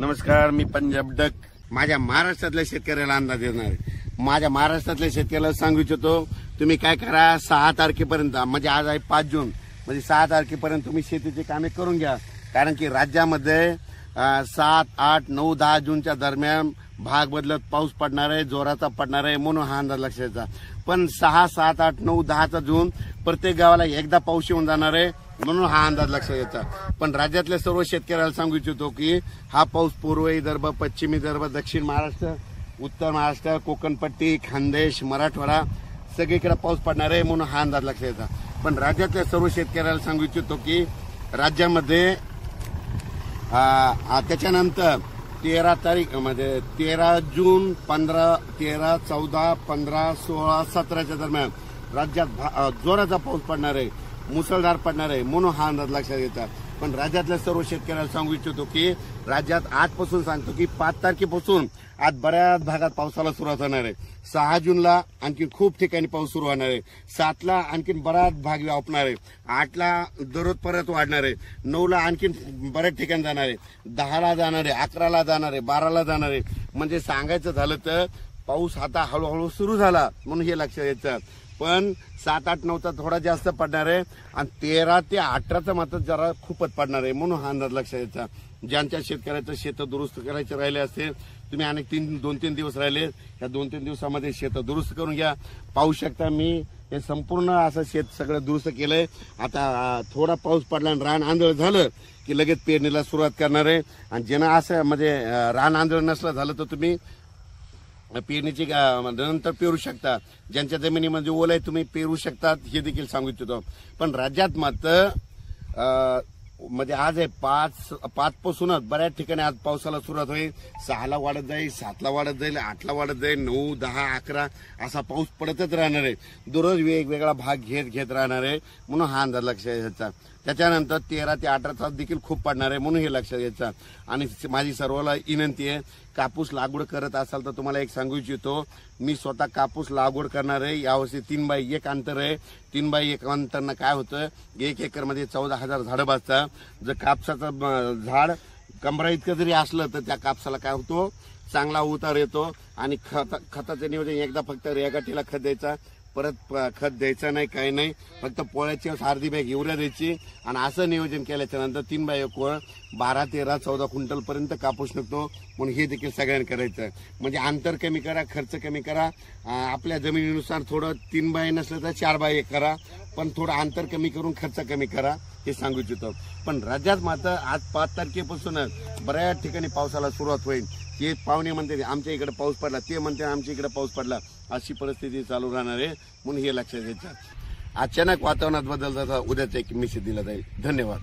नमस्कार, मी पंजाब डक. माझ्या महाराष्ट्रातल्या शेतकऱ्याला अंदाज देणार आहे. माझ्या महाराष्ट्रातल्या शेतकऱ्याला सांगू इच्छितो, तुम्ही काय करा, 6 तारखेपर्यंत, म्हणजे आज आहे 5 जून, म्हणजे 6 तारखेपर्यंत तुम्ही शेतीची कामे करून घ्या. कारण की राज्यामध्ये 7, 8, 9, 10 जूनच्या दरम्यान भाग बदलत पाऊस पडणार आहे, जोराचा पडणार आहे, म्हणून हा अंदाज लक्षात. पण 6, 7, 8, 9, 10 जून प्रत्येक गावाला एकदा पाऊस येऊन जाणार आहे, म्हणून हा अंदाज लक्षात यायचा. पण राज्यातल्या सर्व शेतकऱ्याला सांगू इच्छितो की हा पाऊस पूर्व विदर्भ, पश्चिम विदर्भ, दक्षिण महाराष्ट्र, उत्तर महाराष्ट्र, कोकणपट्टी, खानदेश, मराठवाडा सगळीकडे पाऊस पडणार आहे, म्हणून हा अंदाज लक्षात यायचा. पण राज्यातल्या सर्व शेतकऱ्याला सांगू इच्छितो की राज्यामध्ये त्याच्यानंतर 13 तारीख म्हणजे 13 जून, 15, 13, 14, 15, 16, 17च्या दरम्यान राज्यात जोराचा पाऊस पडणार आहे, मुसळधार पडणार आहे, म्हणून हा अंदाज लक्षात येतात. पण राज्यातल्या सर्व शेतकऱ्याला सांगू इच्छितो की राज्यात आजपासून सांगतो की 5 तारखेपासून आज बऱ्याच भागात पावसाला सुरुवात होणार आहे. 6 जूनला आणखी खूप ठिकाणी पाऊस सुरू होणार आहे. 7ला आणखी बराच भाग व्यापणार आहे. 8ला दररोज परत वाढणार आहे. 9ला आणखी बऱ्याच ठिकाणी जाणार आहे. 10ला जाणार आहे, 11ला जाणार आहे, 12ला जाणार आहे. म्हणजे सांगायचं झालं तर पाऊस आता हळूहळू सुरू झाला, म्हणून हे लक्षात यायचं. पण 7, 8, 9चा थोडा जास्त पडणार आहे आणि 13 ते 18चा मात्र जरा खूपच पडणार आहे, म्हणून हा अंदाज लक्षात यायचा. ज्यांच्या शेतकऱ्याचं शेत दुरुस्त करायचे राहिले असतील, तुम्ही अनेक 2-3 दिवस राहिले, या 2-3 दिवसामध्ये शेत दुरुस्त करून घ्या. पाहू शकता मी हे संपूर्ण असं शेत सगळं दुरुस्त केलंय. आता थोडा पाऊस पडला आणि रान आंधळ झालं की लगेच पेरणीला सुरुवात करणार आहे. आणि ज्यांना असं म्हणजे रान आंधळ नसलं झालं तर तुम्ही पेरणीची नंतर पेरू शकता. ज्यांच्या जमिनीमध्ये ओल आहे तुम्ही पेरू शकतात, हे देखील सांगू इच्छितो. पण राज्यात मात्र म्हणजे आज आहे 5 पासूनच बऱ्याच ठिकाणी आज पावसाला सुरुवात होईल. 6ला वाढत जाईल, 7ला वाढत जाईल, 8ला वाढत जाईल, 9, 10, 11 असा पाऊस पडतच राहणार आहे. दररोज वेगवेगळा भाग घेत राहणार आहे, म्हणून हा अंदाज लक्षात घ्यायचा. त्याच्यानंतर 13 ते 18 देखील खूप पडणार आहे, म्हणून हे लक्षात घ्यायचं. आणि माझी सर्वांना विनंती आहे, कापूस लागवड करत असाल तर तुम्हाला एक सांगू इच्छितो, मी स्वतः कापूस लागवड करणार आहे. यावर्षी 3x1 अंतर आहे. 3x1 अंतरनं काय होतं, 1 एकरमध्ये 14,000 झाडं बसतात. जर कापसाचं झाड कमरा इतकं जरी असलं तर त्या कापसाला काय होतो, चांगला उतार येतो. आणि खताचं नियोजन एकदा फक्त रेगाटीला खत द्यायचा, परत खत द्यायचं नाही, काही नाही, फक्त पोळ्याची अर्धी बॅग युरिया द्यायची. आणि असं नियोजन केल्याच्या नंतर 3x1 12, 13, 14 क्विंटल पर्यंत कापूस निघतो, म्हणून हे देखील सगळ्यांनी करायचं. म्हणजे अंतर कमी करा, खर्च कमी करा. आपल्या जमिनीनुसार थोडं 3x नसलं तर 4x1 करा, पण थोडं अंतर कमी करून खर्च कमी करा, हे सांगू इच्छितो. पण राज्यात मात्र आज 5 तारखेपासूनच बऱ्याच ठिकाणी पावसाला सुरुवात होईल. हे पाहुणे म्हणते आमच्या इकडे पाऊस पडला, ते म्हणते आमच्या इकडे पाऊस पडला, अशी परिस्थिती चालू राहणार आहे, म्हणून हे लक्षात घ्यायचं. अचानक वातावरणात बदल झाला, उद्याचा एक मेसेज दिला जाईल. धन्यवाद.